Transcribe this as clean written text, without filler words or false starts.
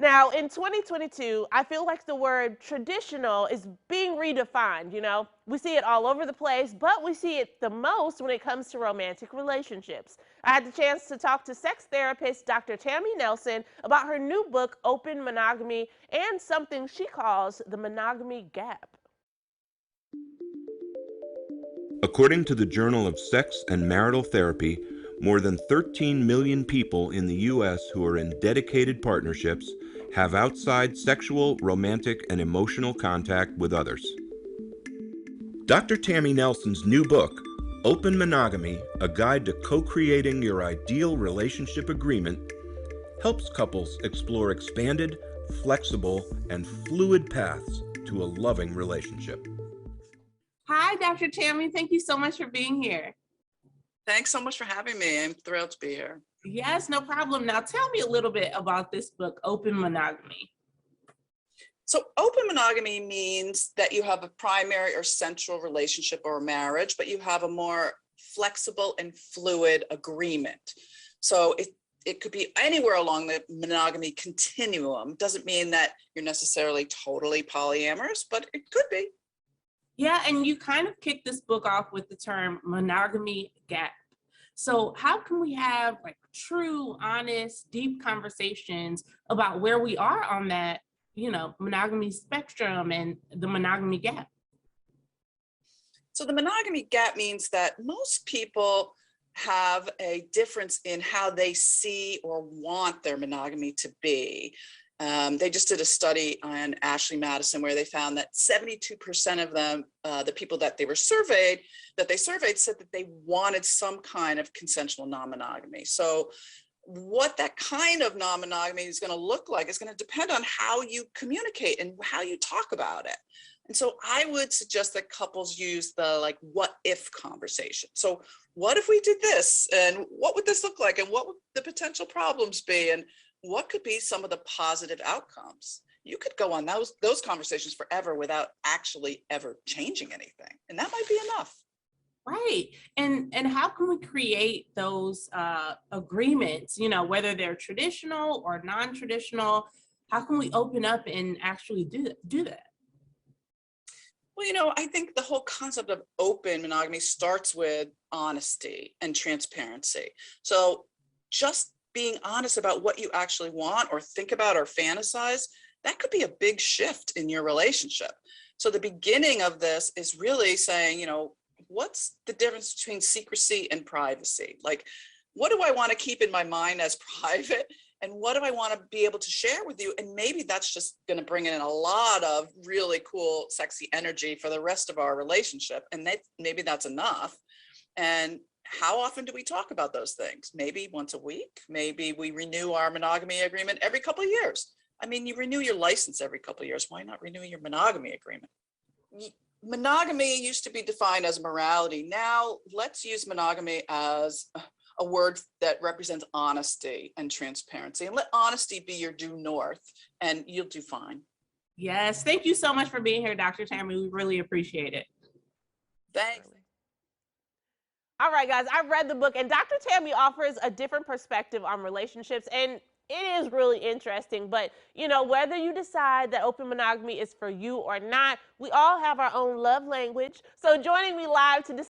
Now, in 2022, I feel like the word traditional is being redefined, you know? We see it all over the place, but we see it the most when it comes to romantic relationships. I had the chance to talk to sex therapist Dr. Tammy Nelson about her new book, Open Monogamy, and something she calls the monogamy gap. According to the Journal of Sex and Marital Therapy, more than 13 million people in the U.S. who are in dedicated partnerships have outside sexual, romantic, and emotional contact with others. Dr. Tammy Nelson's new book, Open Monogamy, A Guide to Co-Creating Your Ideal Relationship Agreement, helps couples explore expanded, flexible, and fluid paths to a loving relationship. Hi, Dr. Tammy. Thank you so much for being here. Thanks so much for having me. I'm thrilled to be here. Yes, no problem. Now tell me a little bit about this book, Open Monogamy. So open monogamy means that you have a primary or central relationship or marriage, but you have a more flexible and fluid agreement. So it could be anywhere along the monogamy continuum. Doesn't mean that you're necessarily totally polyamorous, but it could be. Yeah, and you kind of kicked this book off with the term monogamy gap. So how can we have like true, honest, deep conversations about where we are on that, monogamy spectrum and the monogamy gap? So the monogamy gap means that most people have a difference in how they see or want their monogamy to be. They just did a study on Ashley Madison where they found that 72% of them, the people that they surveyed, said that they wanted some kind of consensual non-monogamy. So what that kind of non-monogamy is going to look like is going to depend on how you communicate and how you talk about it. And so I would suggest that couples use the what if conversation. So what if we did this, and what would this look like, and what would the potential problems be, and what could be some of the positive outcomes? You could go on those conversations forever without actually ever changing anything. And that might be enough. Right. And how can we create those agreements, whether they're traditional or non-traditional? How can we open up and actually do that? Well, I think the whole concept of open monogamy starts with honesty and transparency. So just being honest about what you actually want or think about or fantasize, that could be a big shift in your relationship. So the beginning of this is really saying, what's the difference between secrecy and privacy? Like, what do I want to keep in my mind as private? And what do I want to be able to share with you? And maybe that's just going to bring in a lot of really cool, sexy energy for the rest of our relationship. And maybe that's enough. And how often do we talk about those things? Maybe once a week. Maybe we renew our monogamy agreement every couple of years. I mean, you renew your license every couple of years. Why not renew your monogamy agreement? Monogamy used to be defined as morality. Now let's use monogamy as a word that represents honesty and transparency, and let honesty be your due north, and you'll do fine. Yes. Thank you so much for being here, Dr. Tammy. We really appreciate it. Thanks. All right, guys, I read the book, and Dr. Tammy offers a different perspective on relationships, and it is really interesting. But, whether you decide that open monogamy is for you or not, we all have our own love language. So joining me live to discuss